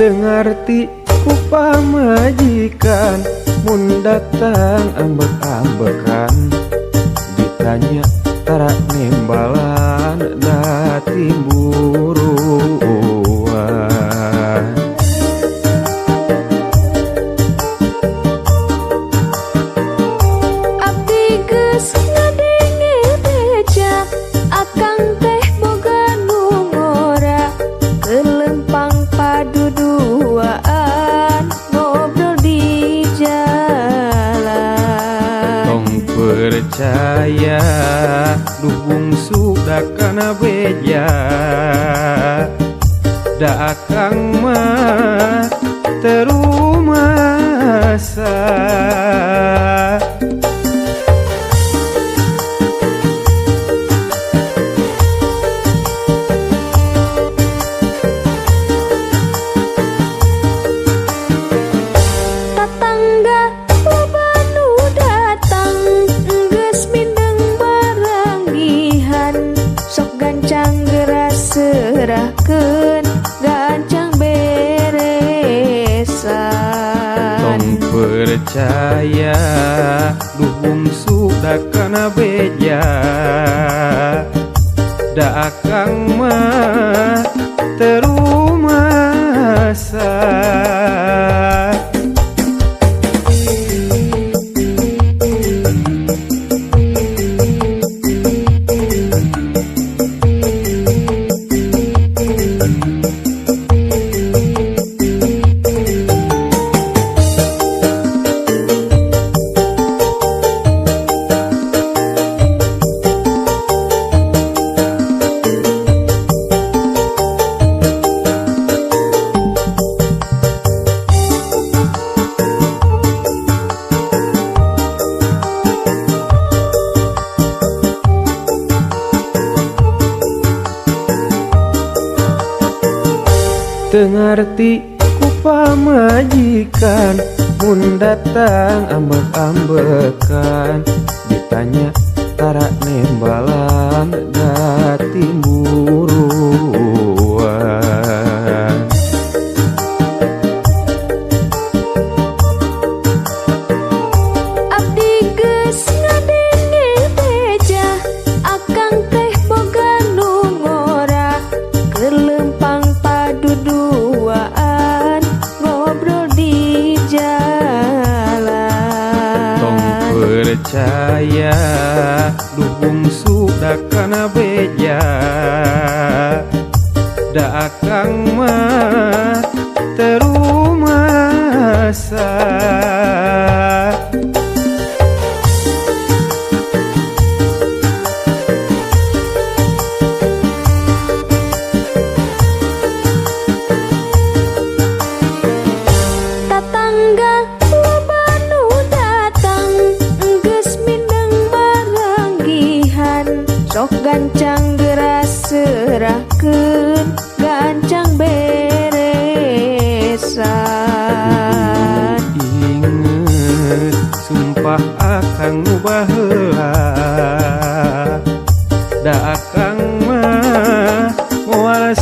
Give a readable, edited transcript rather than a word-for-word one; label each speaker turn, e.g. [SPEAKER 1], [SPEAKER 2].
[SPEAKER 1] Tengarti ku pamajikan mun datang ambek-ambekan ditanya tara nembalan da timburuan.
[SPEAKER 2] Abdi geus ngadenge beja akang teh boga nu ngora kelempang paduduaan ngobrol di jalan.
[SPEAKER 1] Tong percaya duh bungsu da kana beja da akang mah terumasa.
[SPEAKER 2] Tatangga loba nu datang geus mindeng baranggihan sok gancang geras serahkeun gancang beresan.
[SPEAKER 1] Tong percaya duh bungsu da kana beja da akang mah terumasa. Tengarti ku pamajikan mun datang ambek-ambekan ditanya tara nembalan da timburuan.
[SPEAKER 2] Abdi geus ngadenge beja akang teh boga nu ngora kelempang paduduaan ngobrol di jalan.
[SPEAKER 1] Tong percaya duh bungsu da kana beja da akang mah terumasa.
[SPEAKER 2] Tatangga loba nu datang geus mindeng baranggihan sok gancang geras serahkeun gancang beresan.
[SPEAKER 1] Inget sumpah akang nu baheula da akang mah moal